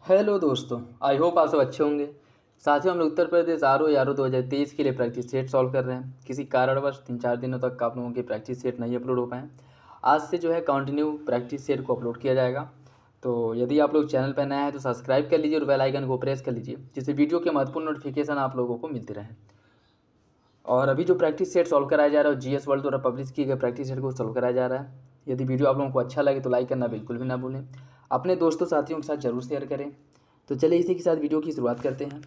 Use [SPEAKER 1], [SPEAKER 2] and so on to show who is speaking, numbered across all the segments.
[SPEAKER 1] Hello दोस्तों, I hope आप सब अच्छे होंगे। साथियों, हम लोग उत्तर प्रदेश आर ओ 2023 के लिए प्रैक्टिस सेट सॉल्व कर रहे हैं। किसी कारणवश 3-4 दिनों तक आप लोगों के प्रैक्टिस सेट नहीं अपलोड हो पाए। आज से जो है कंटिन्यू प्रैक्टिस सेट को अपलोड किया जाएगा। तो यदि आप लोग चैनल पर नए हैं तो सब्सक्राइब कर लीजिए और बेल आइकन को प्रेस कर लीजिए, जिससे वीडियो के महत्वपूर्ण नोटिफिकेशन आप लोगों को मिलते रहें। और अभी जो प्रैक्टिस सेट सॉल्व कराया जा रहा है GS वर्ल्ड द्वारा पब्लिश किए गए प्रैक्टिस सेट को सॉल्व कराया जा रहा है। यदि वीडियो आप लोगों को अच्छा लगे तो लाइक करना बिल्कुल भी ना भूलें। अपने दोस्तों साथियों के साथ जरूर शेयर करें। तो चलिए इसी के साथ वीडियो की शुरुआत करते हैं।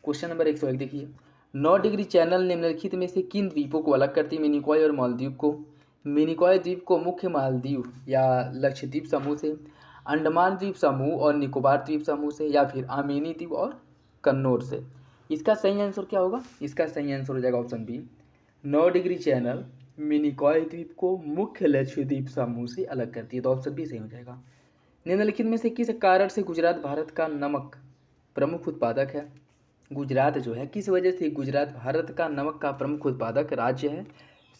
[SPEAKER 1] क्वेश्चन नंबर 101 देखिए। 9 डिग्री चैनल निम्नलिखित में से किन द्वीपों को अलग करती है? मिनिकॉय और मालदीव को। मिनिकॉय द्वीप को मुख्य मालदीव या लक्षद्वीप समूह से, अंडमान द्वीप समूह और निकोबार द्वीप समूह से, या फिर आमिनी द्वीप और कन्नौर से। इसका सही आंसर क्या होगा? इसका सही आंसर हो जाएगा option B, 9 degree channel Minicoy द्वीप को मुख्य लक्षद्वीप समूह से अलग करती है। तो ऑप्शन बी सही हो जाएगा। निम्नलिखित में से किस कारण से गुजरात भारत का नमक प्रमुख उत्पादक है? गुजरात जो है, किस वजह से गुजरात भारत का नमक का प्रमुख उत्पादक राज्य है?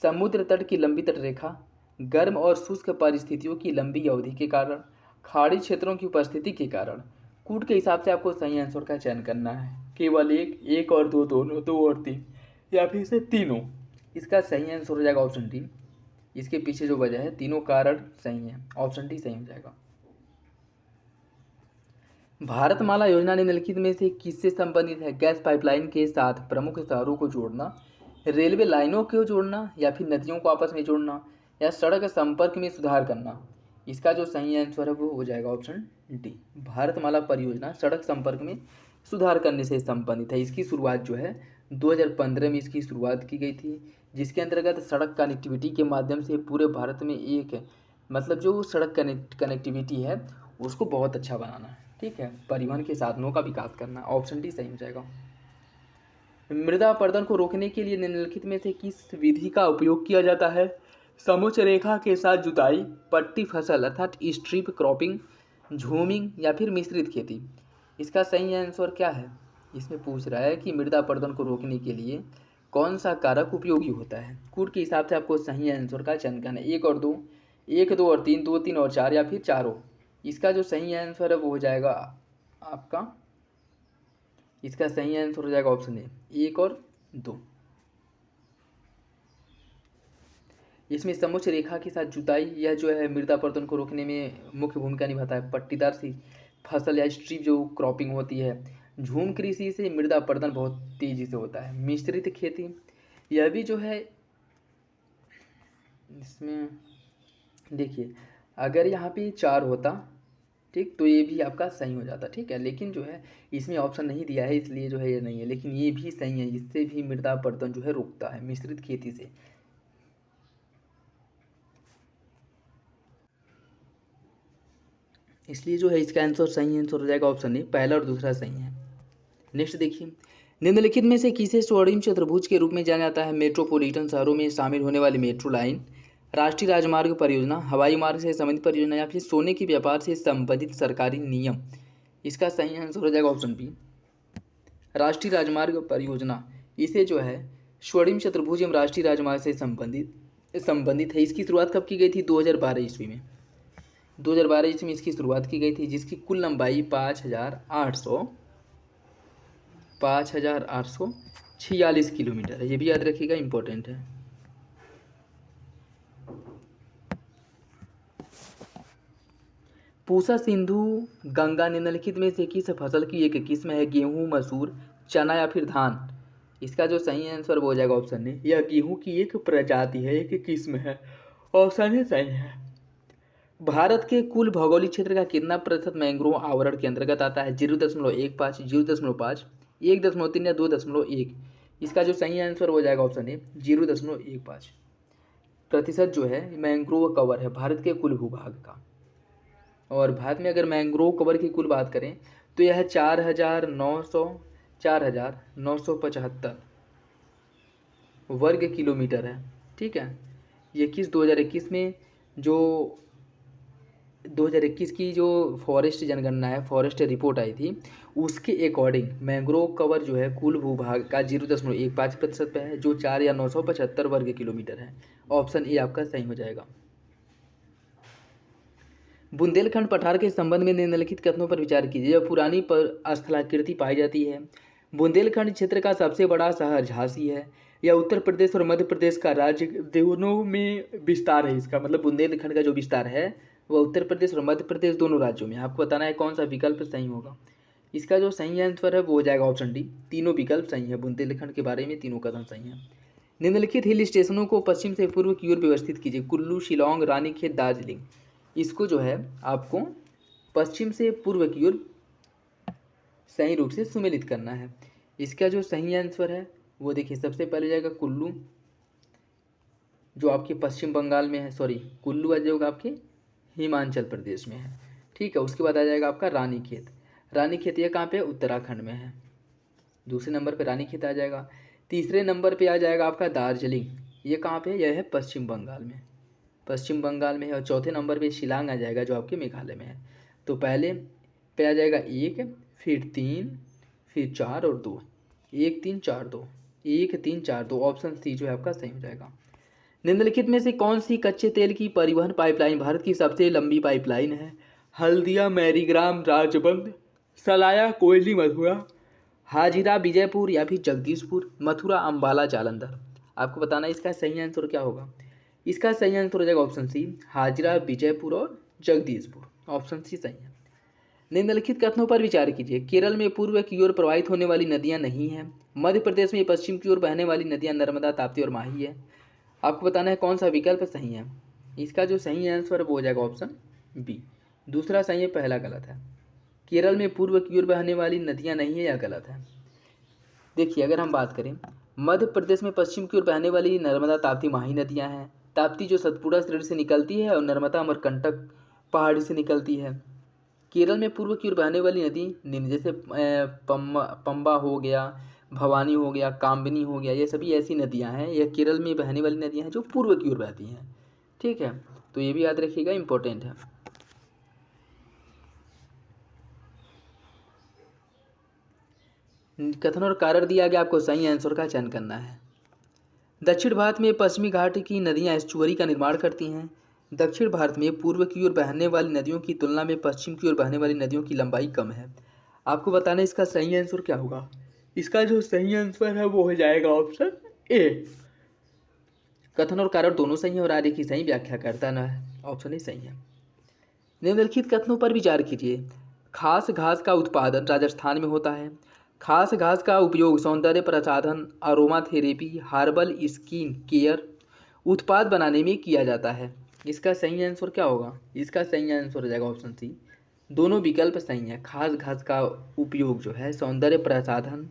[SPEAKER 1] समुद्र तट की लंबी तटरेखा, गर्म और शुष्क परिस्थितियों की लंबी अवधि के कारण, खाड़ी क्षेत्रों की उपस्थिति के कारण। कूट के हिसाब से आपको सही आंसर का चयन करना है। केवल एक और दो, दोनों, दो और तीन, या फिर से तीनों। इसका सही आंसर हो जाएगा ऑप्शन डी। इसके पीछे जो वजह है, तीनों कारण सही है। ऑप्शन डी सही हो जाएगा। भारतमाला योजना निम्नलिखित में से किससे संबंधित है? गैस पाइपलाइन के साथ प्रमुख शहरों को जोड़ना, रेलवे लाइनों को जोड़ना, या फिर नदियों को आपस में जोड़ना, या सड़क संपर्क में सुधार करना। इसका जो सही आंसर है वो हो जाएगा ऑप्शन डी। भारतमाला परियोजना सड़क संपर्क में सुधार करने से संबंधित है। इसकी शुरुआत जो है 2015 में इसकी शुरुआत की गई थी, जिसके अंतर्गत सड़क कनेक्टिविटी के माध्यम से पूरे भारत में एक मतलब जो सड़क कनेक्टिविटी है उसको बहुत अच्छा बनाना है। ठीक है, परिवहन के साधनों का विकास करना। ऑप्शन डी सही हो जाएगा। मृदा अपरदन को रोकने के लिए निम्नलिखित में से किस विधि का उपयोग किया जाता है? समुच्च रेखा के साथ जुताई, पट्टी फसल अर्थात स्ट्रिप क्रॉपिंग, झूमिंग, या फिर मिश्रित खेती। इसका सही आंसर क्या है? इसमें पूछ रहा है कि मृदा अपरदन को रोकने के लिए कौन सा कारक उपयोगी होता है। कूट के हिसाब से आपको सही आंसर का चयन करना है। एक और दो, एक, दो और तीन, दो, तीन और चार, या फिर चारों। इसका जो सही आंसर है वो हो जाएगा आपका, इसका सही आंसर हो जाएगा ऑप्शन ए, एक और दो। इसमें समुच्च रेखा के साथ जुताई, यह जो है मृदा अपरदन को रोकने में मुख्य भूमिका निभाता है। पट्टीदार सी फसल या स्ट्रिप जो क्रॉपिंग होती है। झूम कृषि से मृदा अपरदन बहुत तेजी से होता है। मिश्रित खेती, यह भी जो है इसमें देखिए, अगर यहाँ पे चार होता ठीक तो ये भी आपका सही हो जाता। ठीक है, लेकिन जो है इसमें ऑप्शन नहीं दिया है, इसलिए जो है ये नहीं है, लेकिन ये भी सही है। इससे भी मृदा अपरदन जो है रुकता है मिश्रित खेती से। इसलिए जो है इसका आंसर सही आंसर हो जाएगा ऑप्शन ए, पहला और दूसरा सही है। नेक्स्ट देखिए। निम्नलिखित में से किसे स्वर्णिम चतुर्भुज के रूप में जाना जाता है? मेट्रोपॉलिटन शहरों में शामिल होने वाली मेट्रो लाइन, राष्ट्रीय राजमार्ग परियोजना, हवाई मार्ग से संबंधित परियोजना, या फिर सोने के व्यापार से संबंधित सरकारी नियम। इसका सही आंसर हो जाएगा ऑप्शन बी, राष्ट्रीय राजमार्ग परियोजना। इसे जो है स्वर्णिम चतुर्भुज एवं राष्ट्रीय राजमार्ग से संबंधित है। इसकी शुरुआत कब की गई थी? 2012 ईस्वी में। 2012 ईस्वी में इसकी शुरुआत की गई थी, जिसकी कुल लंबाई 5,846 किलोमीटर है। ये भी याद रखिएगा, इंपॉर्टेंट है। पूसा सिंधु गंगा निम्नलिखित में से किस फसल की एक किस्म है? गेहूं, मसूर, चना, या फिर धान। इसका जो सही आंसर वो हो जाएगा ऑप्शन ए, यह गेहूं की एक प्रजाति है, एक किस्म है। ऑप्शन ए सही है। भारत के कुल भौगोलिक क्षेत्र का कितना प्रतिशत मैंग्रोव आवरण के अंतर्गत आता है? 0.15, 0.5, 1.3, या 2.1। इसका जो सही आंसर हो जाएगा ऑप्शन ए, 0.15 प्रतिशत जो है मैंग्रोव कवर है भारत के कुल भूभाग का। और भारत में अगर मैंग्रोव कवर की कुल बात करें तो यह 4,975 वर्ग किलोमीटर है। ठीक है, ये 2021 में जो 2021 की जो फॉरेस्ट जनगणना है, फॉरेस्ट रिपोर्ट आई थी, उसके अकॉर्डिंग मैंग्रोव कवर जो है कुल भूभाग का 0.15% पे है, जो 4 या 975 वर्ग किलोमीटर है। ऑप्शन ए आपका सही हो जाएगा। बुंदेलखंड पठार के संबंध में निम्नलिखित कथनों पर विचार कीजिए। जब पुरानी पर स्थलाकृति पाई जाती है। बुंदेलखंड क्षेत्र का सबसे बड़ा शहर झांसी है। यह उत्तर प्रदेश और मध्य प्रदेश का राज्य दोनों में विस्तार है। इसका मतलब बुंदेलखंड का जो विस्तार है वह उत्तर प्रदेश और मध्य प्रदेश दोनों राज्यों में। आपको बताना है कौन सा विकल्प सही होगा। इसका जो सही आंसर है वो हो जाएगा ऑप्शन डी। तीनों विकल्प सही है। बुंदेलखंड के बारे में तीनों कथन सही है। निम्नलिखित हिल स्टेशनों को पश्चिम से पूर्व की ओर व्यवस्थित कीजिए। कुल्लू, शिलोंग, रानीखेत, दार्जिलिंग। इसको जो है आपको पश्चिम से पूर्व की ओर सही रूप से सुमेलित करना है। इसका जो सही आंसर है वो देखिए, सबसे पहले जाएगा कुल्लू, जो आपके पश्चिम बंगाल में है। सॉरी, कुल्लू आ जाएगा आपके हिमाचल प्रदेश में है। ठीक है, उसके बाद आ जाएगा आपका रानीखेत। रानीखेत ये कहाँ पे है? उत्तराखंड में है। दूसरे नंबर पे रानीखेत आ जाएगा। तीसरे नंबर पे आ जाएगा आपका दार्जिलिंग। ये कहाँ पे है? यह है पश्चिम बंगाल में। पश्चिम बंगाल में है। और चौथे नंबर पे शिलांग आ जाएगा, जो आपके मेघालय में है। तो पहले पे आ जाएगा 1, फिर 3, फिर 4 और 2। 1 3 4 2, 1 3 4 2। ऑप्शन सी जो है आपका सही हो जाएगा। निम्नलिखित में से कौन सी कच्चे तेल की परिवहन पाइपलाइन भारत की सबसे लंबी पाइपलाइन है? हल्दिया, मैरीग्राम, राजबंद, सलाया, कोयली, मथुरा, हाजिरा, विजयपुर या फिर जगदीशपुर। मथुरा, अंबाला, जालंधर। आपको बताना है इसका सही आंसर क्या होगा। इसका सही आंसर हो जाएगा ऑप्शन सी, हाजिरा, विजयपुर और जगदीशपुर। ऑप्शन सी सही है। निम्नलिखित कथनों पर विचार कीजिए। केरल में पूर्व की ओर प्रवाहित होने वाली नदियां नहीं हैं। मध्य प्रदेश में पश्चिम की ओर बहने वाली नदियां नर्मदा, ताप्ती और माही है। आपको बताना है कौन सा विकल्प सही है। इसका जो सही आंसर है वो हो जाएगा ऑप्शन बी। दूसरा सही है, पहला गलत है। केरल में पूर्व की ओर बहने वाली नदियां नहीं है, यह गलत है। देखिए, अगर हम बात करें मध्य प्रदेश में पश्चिम की ओर बहने वाली नर्मदा, ताप्ती, माही नदियां हैं। ताप्ती जो सतपुड़ा श्रेणी से निकलती है और नर्मदा अमरकंटक पहाड़ी से निकलती है। केरल में पूर्व की ओर बहने वाली नदी जैसे पंबा हो गया, भवानी हो गया, कामबिनी हो गया, ये सभी ऐसी नदियां हैं। यह केरल में बहने वाली नदियां हैं जो पूर्व की ओर बहती हैं। ठीक है, तो ये भी याद रखिएगा, इंपॉर्टेंट है। कथन और कारण दिया गया, आपको सही आंसर का चयन करना है। दक्षिण भारत में पश्चिमी घाट की नदियां एस्चुअरी का निर्माण करती हैं। दक्षिण भारत में पूर्व की ओर बहने वाली नदियों की तुलना में पश्चिम की ओर बहने वाली नदियों की लंबाई कम है। आपको बताना है इसका सही आंसर क्या होगा। इसका जो सही आंसर है वो हो जाएगा ऑप्शन ए। कथन और कारण दोनों सही है और आगे की सही व्याख्या करता ना है। ऑप्शन ए सही है। निम्नलिखित कथनों पर विचार कीजिए। खास घास का उत्पादन राजस्थान में होता है। खास घास का उपयोग सौंदर्य प्रसाधन, aroma therapy, herbal skin care उत्पाद बनाने में किया जाता है। इसका सही आंसर क्या होगा। इसका सही आंसर हो जाएगा ऑप्शन सी। दोनों विकल्प सही है। खास घास का उपयोग जो है सौंदर्य प्रसाधन,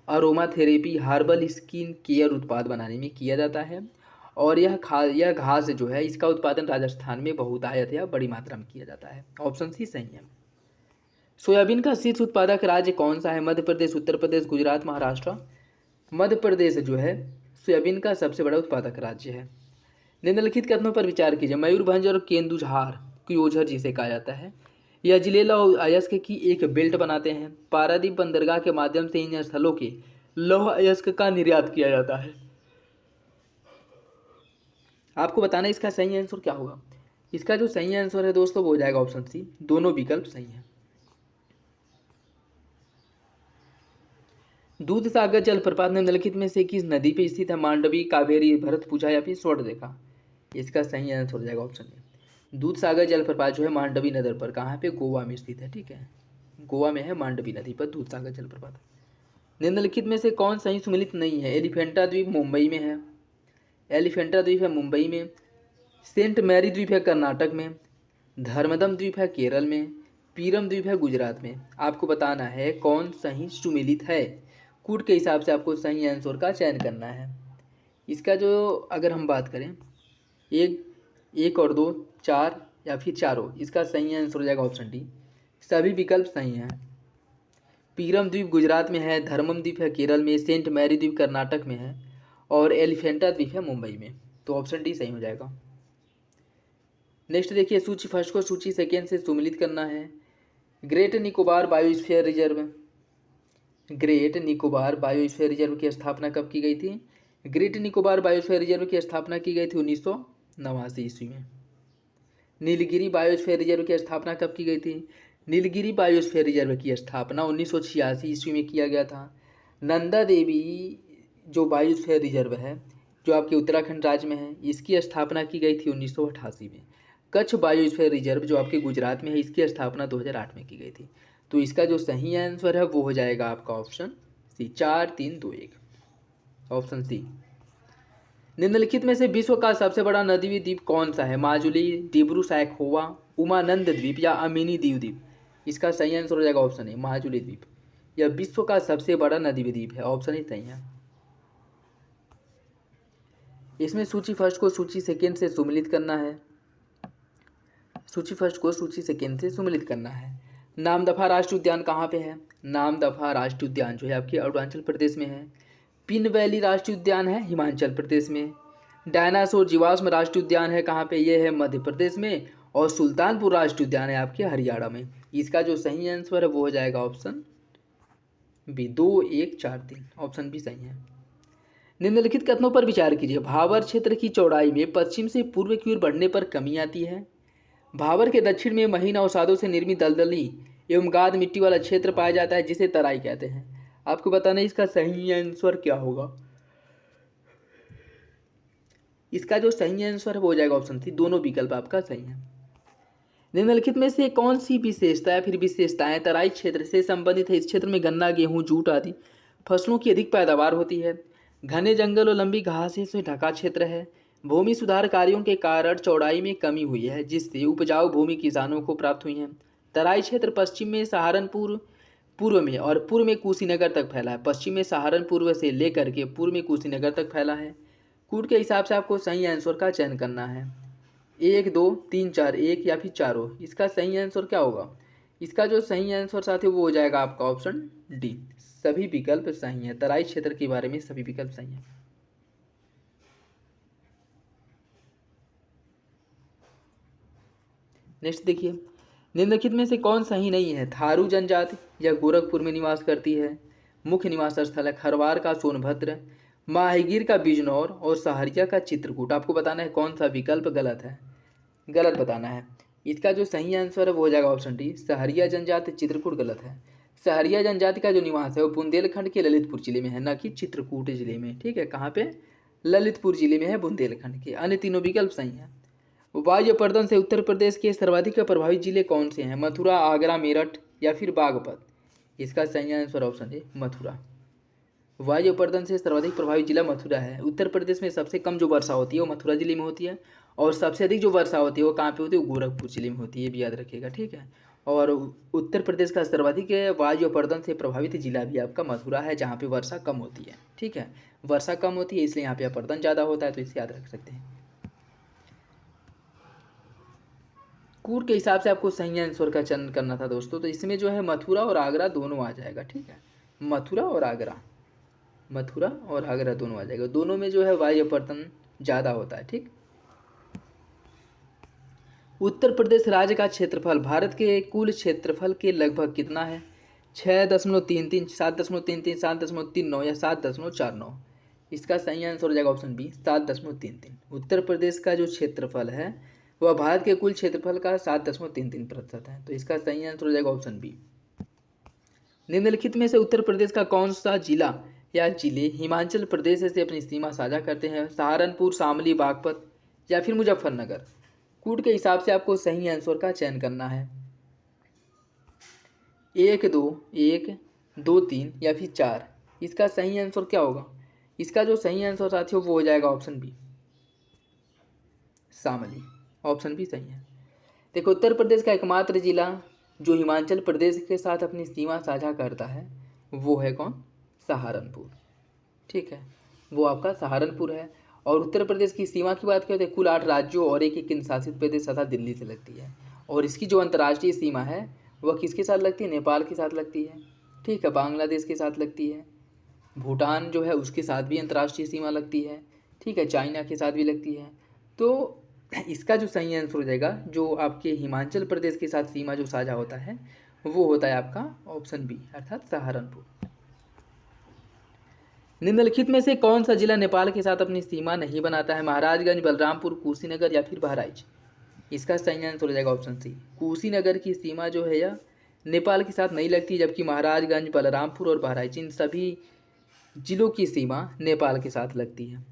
[SPEAKER 1] aroma therapy, herbal skin care उत्पाद बनाने में किया जाता है। और यह घास जो है इसका उत्पादन राजस्थान में बहुतायत या बड़ी मात्रा में किया जाता है। ऑप्शन सी सही है। सोयाबीन का शीर्ष उत्पादक राज्य कौन सा है? मध्य प्रदेश, उत्तर प्रदेश, गुजरात, महाराष्ट्र। मध्य प्रदेश जो है सोयाबीन का सबसे बड़ा उत्पादक राज्य है। निम्नलिखित कथनों पर विचार कीजिए। मयूरभंज और केंदुझार क्योझर जिसे कहा जाता है, यह जिलेला और अयस्क की एक बेल्ट बनाते हैं। पारादीप बंदरगाह के माध्यम से इन स्थलों के लौह अयस्क का निर्यात किया जाता है। आपको बताना इसका सही आंसर क्या होगा। इसका जो सही आंसर है दोस्तों वो हो जाएगा ऑप्शन सी। दोनों विकल्प सही हैं। दूध सागर जलप्रपात निम्नलिखित में से किस नदी पे स्थित है? मांडवी, कावेरी, भरतपुझा या फिर स्वर्णरेखा। इसका सही आंसर हो जाएगा ऑप्शन ए। दूध सागर जलप्रपात जो है मांडवी नदी पर कहाँ पे? गोवा में स्थित है। ठीक है, गोवा में है मांडवी नदी पर दूध सागर जलप्रपात। निम्नलिखित में से कौन सही सुमेलित नहीं है? एलिफेंटा द्वीप मुंबई में है। एलिफेंटा द्वीप है मुंबई में। सेंट मैरी द्वीप है कर्नाटक में। धर्मदम द्वीप है केरल में। पीरम द्वीप है गुजरात में। आपको बताना है कौन सही सुमेलित है। कूट के हिसाब से आपको सही आंसर का चयन करना है। इसका जो अगर हम बात करें 1 और 2, 4 या फिर चारों, इसका सही आंसर हो जाएगा ऑप्शन डी। सभी विकल्प सही हैं। पीरम द्वीप गुजरात में है, धर्मम द्वीप है केरल में, सेंट मैरी द्वीप कर्नाटक में है और एलिफेंटा द्वीप है मुंबई में। तो ऑप्शन डी सही हो जाएगा। नेक्स्ट देखिए, सूची फर्स्ट को सूची सेकेंड से सुमेलित करना है। Great Nicobar biosphere reserve. Great Nicobar biosphere reserve की स्थापना कब की गई थी? ग्रेट निकोबार बायोस्फीयर रिजर्व की स्थापना की गई थी 1989 ईस्वी में। नीलगिरी बायोस्फीयर रिजर्व की स्थापना कब की गई थी? नीलगिरी बायोस्फीयर रिजर्व की स्थापना 1986 ईस्वी में किया गया था। नंदा देवी जो बायोस्फीयर रिजर्व है जो आपके उत्तराखंड राज्य में है, इसकी स्थापना की गई थी 1988 में। कच्छ बायोस्फीयर रिजर्व जो आपके गुजरात में है, इसकी स्थापना 2008 में की गई थी। तो इसका जो सही आंसर है वो हो जाएगा आपका ऑप्शन सी, 4 3 2 1, ऑप्शन सी। निम्नलिखित में से विश्व का सबसे बड़ा नदी द्वीप कौन सा है? माजुली, डिब्रू सैखोवा, उमानंद द्वीप या अमीनी दीव द्वीप? इसका सही आंसर हो जाएगा ऑप्शन ए, माजुली द्वीप। यह विश्व का सबसे बड़ा नदी द्वीप है, ऑप्शन ही सही है। इसमें सूची फर्स्ट को सूची सेकेंड से सम्मिलित करना है। सूची फर्स्ट को सूची सेकेंड से सम्मिलित करना है। नामदफा राष्ट्रीय उद्यान कहाँ पे है? नामदफा राष्ट्रीय उद्यान जो है आपके अरुणाचल प्रदेश में है। पिन वैली राष्ट्रीय उद्यान है हिमाचल प्रदेश में। डायनासोर जीवाश्म राष्ट्रीय उद्यान है कहाँ पे? ये है मध्य प्रदेश में। और सुल्तानपुर राष्ट्रीय उद्यान है आपके हरियाणा में। इसका जो सही आंसर है वो हो जाएगा ऑप्शन बी, 2 1 4 3, ऑप्शन बी सही है। निम्नलिखित कथनों पर विचार कीजिए। भाबर क्षेत्र की चौड़ाई में पश्चिम से पूर्व की ओर बढ़ने पर कमी आती है। भाबर के दक्षिण में महीन अवसादों से निर्मित दलदली एवं गाद मिट्टी वाला क्षेत्र पाया जाता है जिसे तराई कहते हैं। आपको बताना है इसका सही आंसर क्या होगा। इसका जो सही आंसर है वो हो जाएगा ऑप्शन सी, दोनों विकल्प आपका सही है। निम्नलिखित में से कौन सी विशेषता या फिर विशेषताएं तराई क्षेत्र से संबंधित है? इस क्षेत्र में गन्ना, गेहूं, जूट आदि फसलों की अधिक पैदावार होती है। घने जंगल और लंबी घास से ढका क्षेत्र है। भूमि सुधार कार्यों के कारण चौड़ाई में कमी हुई है जिससे उपजाऊ भूमि किसानों को प्राप्त हुई है। तराई क्षेत्र पश्चिम में सहारनपुर पूर्व में और पूर्व में कुशीनगर तक फैला है। पश्चिम में सहारनपुर से लेकर के पूर्व में कुशीनगर तक फैला है। कूट के हिसाब से आपको सही आंसर का चयन करना है। 1 2 3 4, 1 या फिर चारों। इसका सही आंसर क्या होगा? इसका जो सही आंसर साथी वो हो जाएगा आपका ऑप्शन डी, सभी विकल्प सही है। तराई क्षेत्र के बारे में सभी विकल्प सही है। नेक्स्ट देखिए, निम्नलिखित में से कौन सही नहीं है? थारू जनजाति यह गोरखपुर में निवास करती है। मुख्य निवास स्थल है खरवार का सोनभद्र, माहीगीर का बिजनौर और सहरिया का चित्रकूट। आपको बताना है कौन सा विकल्प गलत है, गलत बताना है। इसका जो सही आंसर है वो हो जाएगा ऑप्शन डी, सहरिया जनजाति चित्रकूट गलत है। सहरिया जनजाति का जो निवास है वो बुंदेलखंड के ललितपुर जिले में है, न कि चित्रकूट जिले में। ठीक है, कहाँ पे? ललितपुर जिले में है, बुंदेलखंड के। अन्य तीनों विकल्प सही हैं। वायु प्रदूषण से उत्तर प्रदेश के सर्वाधिक प्रभावित जिले कौन से हैं? मथुरा, आगरा, मेरठ या फिर बागपत? इसका सही आंसर ऑप्शन है मथुरा। वायु प्रदूषण से सर्वाधिक प्रभावित जिला मथुरा है। उत्तर प्रदेश में सबसे कम जो वर्षा होती है वो मथुरा जिले में होती है और सबसे अधिक जो वर्षा होती है वो कहाँ पे होती है? वो गोरखपुर जिले में होती है, ये भी याद रखिएगा। ठीक है, और उत्तर प्रदेश का सर्वाधिक वायु प्रदूषण से प्रभावित जिला भी आपका मथुरा है जहाँ पे वर्षा कम होती है। ठीक है, वर्षा कम होती है इसलिए यहाँ पे अपरदन ज़्यादा होता है, तो इसे याद रख सकते हैं। कूट के हिसाब से आपको सही आंसर का चयन करना था दोस्तों, तो इसमें जो है मथुरा और आगरा दोनों आ जाएगा। ठीक है, मथुरा और आगरा, मथुरा और आगरा दोनों आ जाएगा। दोनों में जो है वायु प्रदूषण ज़्यादा होता है। ठीक, उत्तर प्रदेश राज्य का क्षेत्रफल भारत के कुल क्षेत्रफल के लगभग कितना है? 6.33, 7.33, 7.39 या 7.49? इसका सही आंसर हो जाएगा ऑप्शन बी, 7.33। उत्तर प्रदेश का जो क्षेत्रफल है वह भारत के कुल क्षेत्रफल का 7.33% है, तो इसका सही आंसर हो जाएगा ऑप्शन बी। निम्नलिखित में से उत्तर प्रदेश का कौन सा जिला या जिले हिमाचल प्रदेश से अपनी सीमा साझा करते हैं? सहारनपुर, शामली, बागपत या फिर मुजफ्फरनगर? कूट के हिसाब से आपको सही आंसर का चयन करना है। 1 2 1 2 3 या फिर 4? इसका सही आंसर क्या होगा? इसका जो सही आंसर साथियों वो हो जाएगा option B, Shamli. Option B सही है। देखो, उत्तर प्रदेश का एकमात्र जिला जो हिमाचल प्रदेश के साथ अपनी सीमा साझा करता है वो है कौन? सहारनपुर। ठीक है, वो आपका सहारनपुर है। और उत्तर प्रदेश की सीमा की बात करें तो कुल 8 राज्यों और एक केंद्र शासित प्रदेश तथा दिल्ली से लगती है। और इसकी जो अंतर्राष्ट्रीय सीमा है वह किसके साथ लगती है? नेपाल के साथ लगती है। ठीक है, बांग्लादेश के साथ लगती है, भूटान जो है उसके साथ भी अंतर्राष्ट्रीय सीमा लगती है। ठीक है, चाइना के साथ भी लगती है। तो इसका जो सही आंसर हो जाएगा, जो आपके हिमाचल प्रदेश के साथ सीमा जो साझा होता है वो होता है आपका ऑप्शन बी, अर्थात सहारनपुर। निम्नलिखित में से कौन सा जिला नेपाल के साथ अपनी सीमा नहीं बनाता है? महाराजगंज, बलरामपुर, कुशीनगर या फिर बहराइच? इसका सही आंसर हो जाएगा ऑप्शन सी। कुशीनगर की सीमा जो है यह नेपाल के साथ नहीं लगती, जबकि महाराजगंज, बलरामपुर और बहराइच इन सभी जिलों की सीमा नेपाल के साथ लगती है।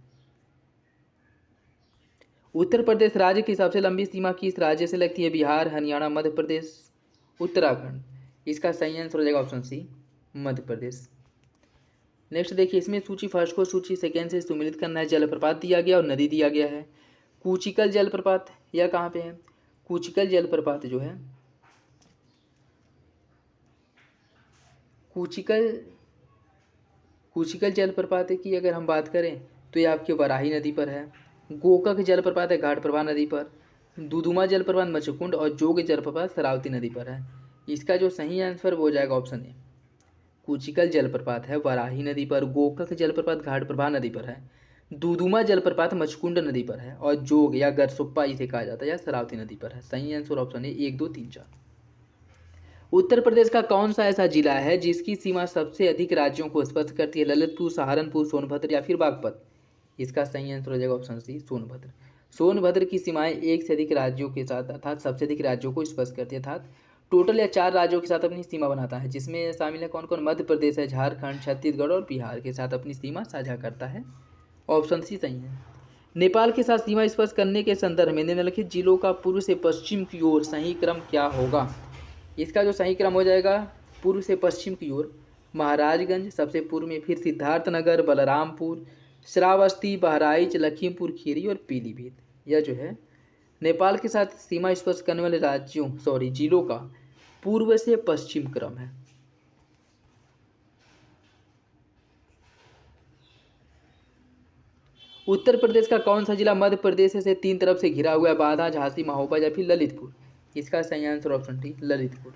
[SPEAKER 1] उत्तर प्रदेश राज्य की सबसे लंबी सीमा किस राज्य से लगती है? बिहार, हरियाणा, मध्य प्रदेश, उत्तराखंड। इसका सही आंसर हो जाएगा option C, Madhya Pradesh. Next देखिए, इसमें सूची फर्स्ट को सूची सेकेंड से सुमिलित करना है। जलप्रपात दिया गया और नदी दिया गया है। कूचिकल जलप्रपात यह कहाँ पे है? कूचिकल जलप्रपात जो है, कूचिकल जलप्रपात की अगर हम बात करें तो ये आपके वराही नदी पर है। गोकक जलप्रपात है घाटप्रभा नदी पर। दुदुमा जलप्रपात मच्छकुंड और जोग जलप्रपात शरावती नदी पर है। इसका जो सही आंसर वो हो जाएगा ऑप्शन ए। कूचिकल जलप्रपात है वराही नदी पर, गोकक जलप्रपात घाटप्रभा नदी पर है, दुदुमा जलप्रपात मच्छकुंड नदी पर है और जोग या गरसुप्पा इसे कहा जाता है या शरावती नदी पर है। सही answer option A 1, 2, 3, 4। Uttar Pradesh का कौन सा ऐसा जिला है जिसकी सीमा सबसे अधिक राज्यों को स्पर्श करती है? ललितपुर, सहारनपुर, सोनभद्र या फिर बागपत। इसका सही आंसर हो जाएगा ऑप्शन सी, सोनभद्र। सोनभद्र की सीमाएं एक से अधिक राज्यों के साथ अर्थात सबसे अधिक राज्यों को स्पर्श करती है, अर्थात टोटल या 4 राज्यों के साथ अपनी सीमा बनाता है, जिसमें शामिल है कौन कौन? मध्य प्रदेश है, झारखंड, छत्तीसगढ़ और बिहार के साथ अपनी सीमा साझा करता है। ऑप्शन सी सही है। नेपाल के साथ सीमा स्पर्श करने के संदर्भ में निम्नलिखित जिलों का पूर्व से पश्चिम की ओर सही क्रम क्या होगा? इसका जो सही क्रम हो जाएगा पूर्व से पश्चिम की ओर, महाराजगंज सबसे पूर्व में, फिर सिद्धार्थनगर, बलरामपुर, श्रावस्ती, बहराइच, लखीमपुर खीरी और पीलीभीत। यह जो है नेपाल के साथ सीमा स्पर्श करने वाले जिलों का पूर्व से पश्चिम क्रम है। उत्तर प्रदेश का कौन सा जिला मध्य प्रदेश से 3 तरफ से घिरा हुआ है? बांदा, झांसी, महोबा या फिर ललितपुर। इसका सही आंसर ऑप्शन डी, ललितपुर।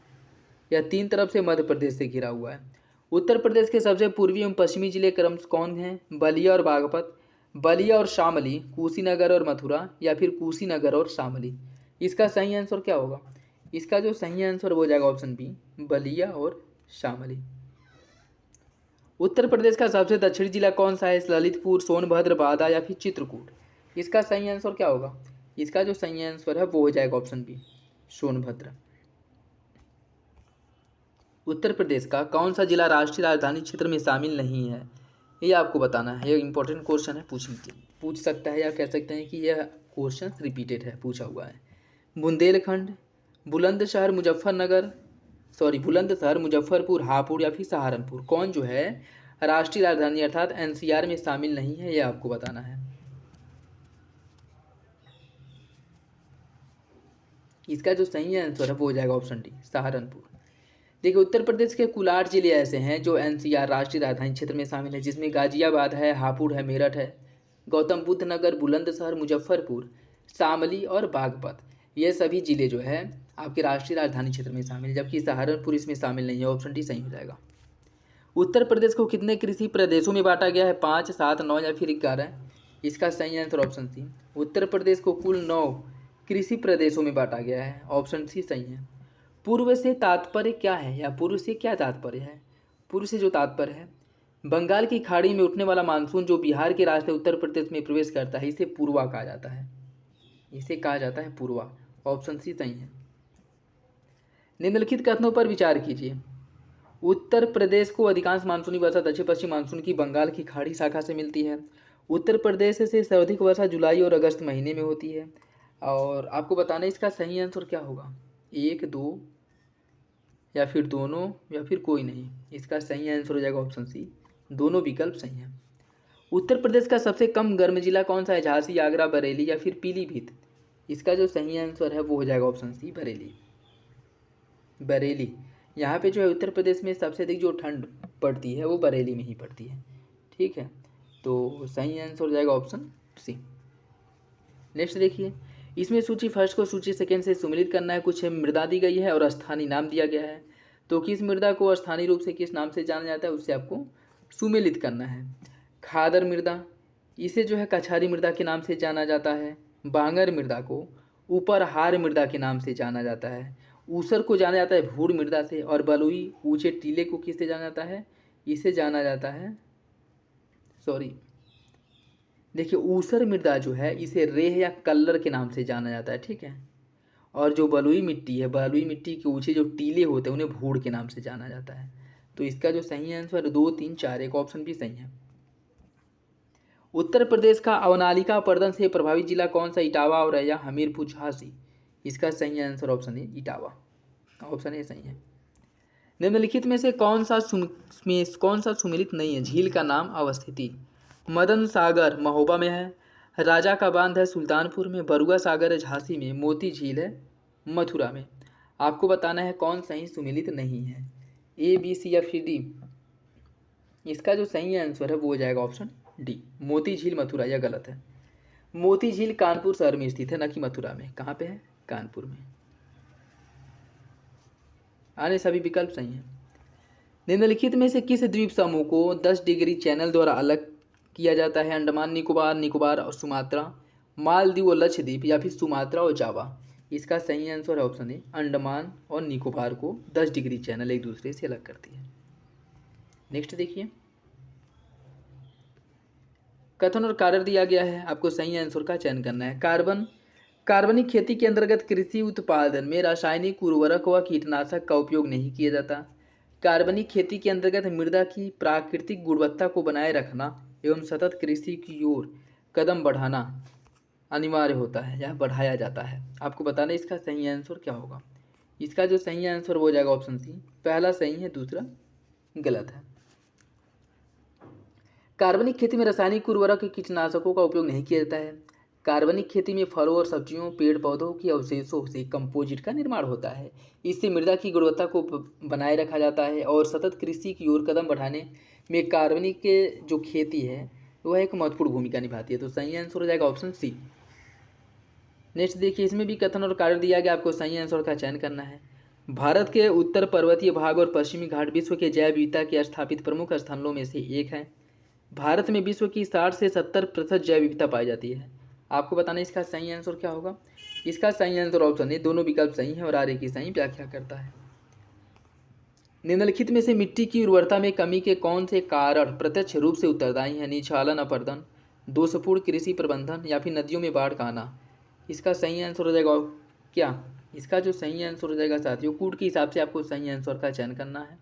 [SPEAKER 1] यह 3 तरफ से मध्य प्रदेश से घिरा हुआ है। उत्तर प्रदेश के सबसे पूर्वी एवं पश्चिमी जिले क्रम कौन हैं? बलिया और बागपत, बलिया और शामली, कुशीनगर और मथुरा या फिर कुशीनगर और शामली। इसका सही आंसर क्या होगा? इसका जो सही आंसर हो जाएगा ऑप्शन बी, बलिया और शामली। उत्तर प्रदेश का सबसे दक्षिणी जिला कौन सा है? ललितपुर, सोनभद्र, बांदा या फिर चित्रकूट। इसका सही आंसर क्या होगा? इसका जो सही आंसर है वो हो जाएगा ऑप्शन बी, सोनभद्र। उत्तर प्रदेश का कौन सा जिला राष्ट्रीय राजधानी क्षेत्र में शामिल नहीं है? ये आपको बताना है। ये इंपॉर्टेंट क्वेश्चन है, पूछ सकता है या कह सकते हैं कि यह क्वेश्चन रिपीटेड है, पूछा हुआ है। बुंदेलखंड, बुलंदशहर, मुजफ्फरपुर, हापुड़ या फिर सहारनपुर। कौन जो है राष्ट्रीय राजधानी अर्थात एनसीआर में शामिल नहीं है, यह आपको बताना है। इसका जो सही आंसर है वो हो जाएगा ऑप्शन डी, सहारनपुर। देखिए, उत्तर प्रदेश के कुल 8 जिले ऐसे हैं जो एनसीआर राष्ट्रीय राजधानी क्षेत्र में शामिल है, जिसमें गाजियाबाद है, हापुड़ है, मेरठ है, गौतम बुद्ध नगर, बुलंदशहर, मुजफ्फरपुर, शामली और बागपत। ये सभी जिले जो है आपके राष्ट्रीय राजधानी क्षेत्र में शामिल है, जबकि सहारनपुर इसमें शामिल नहीं है। ऑप्शन डी सही हो जाएगा। उत्तर प्रदेश को कितने कृषि प्रदेशों में बांटा गया है? 5, 7, 9 या फिर 11। इसका सही answer option C, Uttar Pradesh को कुल 9 कृषि प्रदेशों में बांटा गया है। ऑप्शन सी सही है। पूर्व से तात्पर्य क्या है या पूर्व से क्या तात्पर्य है? पूर्व से जो तात्पर्य है, बंगाल की खाड़ी में उठने वाला मानसून जो बिहार के रास्ते उत्तर प्रदेश में प्रवेश करता है, इसे पूर्वा कहा जाता है। इसे कहा जाता है पूर्वा। ऑप्शन सी सही है। निम्नलिखित कथनों पर विचार कीजिए। उत्तर प्रदेश को अधिकांश मानसूनी वर्षा दक्षिण पश्चिम मानसून की बंगाल की खाड़ी शाखा से मिलती है। उत्तर प्रदेश से सर्वाधिक वर्षा जुलाई और अगस्त महीने में होती है। और आपको बताना है इसका सही आंसर क्या होगा, 1, 2 या फिर दोनों या फिर कोई नहीं। इसका सही आंसर हो जाएगा ऑप्शन सी, दोनों विकल्प सही हैं। उत्तर प्रदेश का सबसे कम गर्म जिला कौन सा है? झांसी, आगरा, बरेली या फिर पीलीभीत। इसका जो सही आंसर है वो हो जाएगा ऑप्शन सी, बरेली। बरेली, यहाँ पे जो है उत्तर प्रदेश में सबसे अधिक जो ठंड पड़ती है वो बरेली में ही पड़ती है। ठीक है, तो सही आंसर हो जाएगा ऑप्शन सी। नेक्स्ट देखिए, इसमें सूची फर्स्ट को सूची सेकेंड से सुमिलित करना है। कुछ मृदा दी गई है और स्थानीय नाम दिया गया है, तो किस मृदा को स्थानीय रूप से किस नाम से जाना जाता है उससे आपको सुमिलित करना है। खादर मृदा, इसे जो है कछारी मृदा के नाम से जाना जाता है। बांगर मृदा को ऊपरहार मृदा के नाम से जाना जाता है। ऊसर को जाना जाता है भूर मृदा से। और बलुई ऊंचे टीले को किससे जाना जाता है? इसे जाना जाता है देखिए, ऊसर मृदा जो है इसे रेह या कल्लर के नाम से जाना जाता है। ठीक है, और जो बलुई मिट्टी है, बलुई मिट्टी के ऊंचे जो टीले होते हैं उन्हें भूड़ के नाम से जाना जाता है। तो इसका जो सही आंसर 2, 3, 4, एक ऑप्शन भी सही है। उत्तर प्रदेश का अवनालिका अपर्दन से प्रभावित जिला कौन सा? इटावा, औरैया, हमीरपुर, झांसी। इसका सही आंसर ऑप्शन है इटावा, ऑप्शन ए सही है। निम्नलिखित में से कौन सा सुमेलित नहीं है? झील का नाम, अवस्थिति। मदन सागर महोबा में है, राजा का बांध है सुल्तानपुर में, बरुआ सागर है झांसी में, मोती झील है मथुरा में। आपको बताना है कौन सही सुमेलित नहीं है, ए, बी, सी या फिर डी। इसका जो सही आंसर है वो हो जाएगा ऑप्शन डी, मोती झील मथुरा। यह गलत है। मोती झील कानपुर शहर में स्थित है, न कि मथुरा में। कहाँ पे है? कानपुर में। आने सभी विकल्प सही हैं। निम्नलिखित में से किस द्वीप समूह को 10 डिग्री चैनल द्वारा अलग किया जाता है? अंडमान निकोबार, निकोबार और सुमात्रा, मालदीव और लक्षद्वीप, या फिर सुमात्रा और जावा। इसका सही आंसर है ऑप्शन ए, अंडमान और निकोबार को 10 डिग्री चैनल एक दूसरे से अलग करती है। नेक्स्ट देखिए, कथन और कारण दिया गया है, आपको सही आंसर का चयन करना है। कार्बनिक खेती के अंतर्गत कृषि उत्पादन में रासायनिक उर्वरक व कीटनाशक का उपयोग नहीं किया जाता। कार्बनिक खेती के अंतर्गत मृदा की प्राकृतिक गुणवत्ता को बनाए रखना एवं सतत कृषि की ओर कदम बढ़ाना अनिवार्य होता है या बढ़ाया जाता है। आपको बताना इसका सही आंसर क्या होगा। इसका जो सही आंसर हो जाएगा ऑप्शन सी, पहला सही है, दूसरा गलत है। कार्बनिक खेती में रासायनिक उर्वरक कीटनाशकों का उपयोग नहीं किया जाता है। कार्बनिक खेती में फलों और सब्जियों, पेड़ पौधों के अवशेषों से कंपोजिट का निर्माण होता है। इससे मृदा की गुणवत्ता को बनाए रखा जाता है और सतत कृषि की ओर कदम बढ़ाने में कार्बनिक के जो खेती है वह एक महत्वपूर्ण भूमिका निभाती है। तो सही आंसर हो जाएगा ऑप्शन सी। नेक्स्ट देखिए, इसमें भी कथन और कारण दिया गया, आपको सही आंसर का चयन करना है। भारत के उत्तर पर्वतीय भाग और पश्चिमी घाट विश्व के जैव विविधता के स्थापित प्रमुख स्थलों में से एक है। भारत में विश्व की 60 से 70% जैव विविधता पाई जाती है। आपको बताना इसका सही आंसर क्या होगा। इसका सही आंसर ऑप्शन है, दोनों विकल्प सही हैं और आगे की सही व्याख्या करता है। निम्नलिखित में से मिट्टी की उर्वरता में कमी के कौन से कारण प्रत्यक्ष रूप से उत्तरदायी हैं? निछालन अपर्दन, दोषपूर्ण कृषि प्रबंधन, या फिर नदियों में बाढ़ का आना। इसका सही आंसर हो जाएगा क्या? इसका जो सही आंसर हो जाएगा साथियों, कूट के हिसाब से आपको सही आंसर का चयन करना है।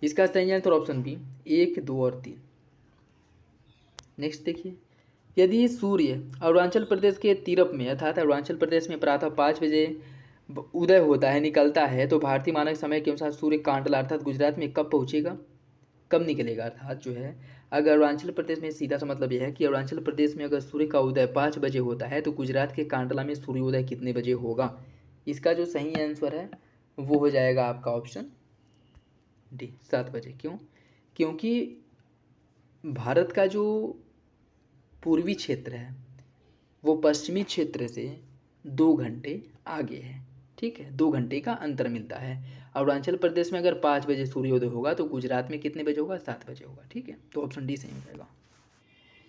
[SPEAKER 1] इसका सही आंसर ऑप्शन बी, 1, 2 और 3। नेक्स्ट देखिए, यदि सूर्य अरुणाचल प्रदेश के तीरप में अर्थात अरुणाचल प्रदेश में प्रातः 5 बजे उदय होता है, निकलता है, तो भारतीय मानक समय के अनुसार सूर्य कांडला अर्थात गुजरात में कब पहुंचेगा, कब निकलेगा? अर्थात जो है, अगर अरुणाचल प्रदेश में, सीधा सा मतलब यह है कि अरुणाचल प्रदेश में अगर सूर्य का उदय 5 बजे होता है तो गुजरात के कांडला में सूर्योदय कितने बजे होगा? इसका जो सही आंसर है वो हो जाएगा आपका ऑप्शन डी, 7 बजे। क्यों? क्योंकि भारत का जो पूर्वी क्षेत्र है वो पश्चिमी क्षेत्र से 2 घंटे आगे है। ठीक है, 2 घंटे का अंतर मिलता है। अरुणाचल प्रदेश में अगर 5 बजे सूर्योदय होगा तो गुजरात में कितने बजे होगा? 7 बजे होगा। ठीक है, तो ऑप्शन डी सही हो जाएगा।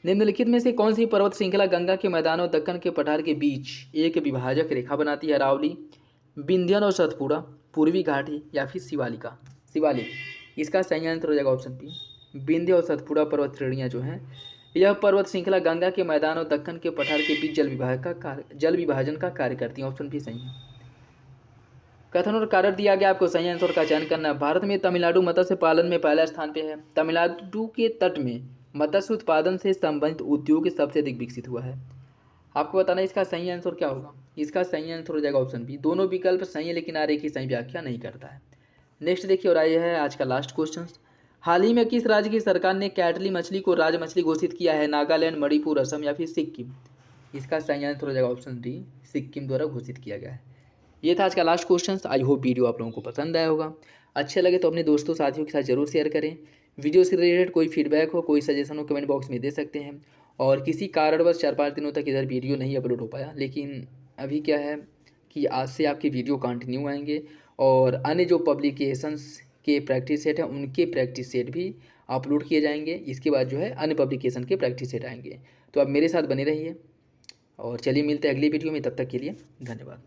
[SPEAKER 1] निम्नलिखित में से कौन सी पर्वत श्रृंखला गंगा के मैदान और दक्कन के पठार के बीच एक विभाजक रेखा बनाती है? अरावली, विंध्यन और सतपुड़ा, पूर्वी घाटी, या फिर शिवालिक। इसका सही आंसर हो जाएगा ऑप्शन बी, विंध्य और सतपुड़ा पर्वत श्रेणियाँ जो हैं, यह पर्वत श्रृंखला गंगा के मैदान और दक्कन के पठार के बीच जल विभाजन का कार्य करती है। ऑप्शन भी सही है। कथन और कारण दिया गया, आपको सही आंसर का चयन करना है। भारत में तमिलनाडु मत्स्य पालन में पहला स्थान पे है। तमिलनाडु के तट में मत्स्य उत्पादन से संबंधित उद्योग सबसे अधिक विकसित हुआ है। आपको बताना इसका सही आंसर क्या होगा। इसका सही आंसर हो जाएगा ऑप्शन बी, दोनों विकल्प सही है लेकिन आगे की सही व्याख्या नहीं करता है। नेक्स्ट देखिए, और आइए है आज का लास्ट क्वेश्चन। हाल ही में किस राज्य की सरकार ने कैटली मछली को राज मछली घोषित किया है? नागालैंड, मणिपुर, असम, या फिर सिक्किम। इसका सही आंसर हो जाएगा ऑप्शन डी, सिक्किम द्वारा घोषित किया गया है। ये था आज का last question. I hope video आप लोगों को पसंद आया होगा। अच्छे लगे तो अपने दोस्तों साथियों के साथ जरूर शेयर करें। वीडियो से रिलेटेड कोई फीडबैक हो, कोई सजेशन हो, कमेंट बॉक्स में दे सकते हैं। और किसी कारणवश 4-5 दिनों तक इधर वीडियो नहीं अपलोड हो पाया, लेकिन अभी क्या है कि आज से आपकी वीडियो कंटिन्यू आएंगे और अन्य जो पब्लिकेशंस के प्रैक्टिस सेट हैं उनके प्रैक्टिस सेट भी अपलोड किए जाएंगे। इसके बाद जो है अन्य पब्लिकेशन के प्रैक्टिस सेट आएंगे। तो आप मेरे साथ बने रहिए और चलिए मिलते हैं अगली वीडियो में। तब तक के लिए धन्यवाद।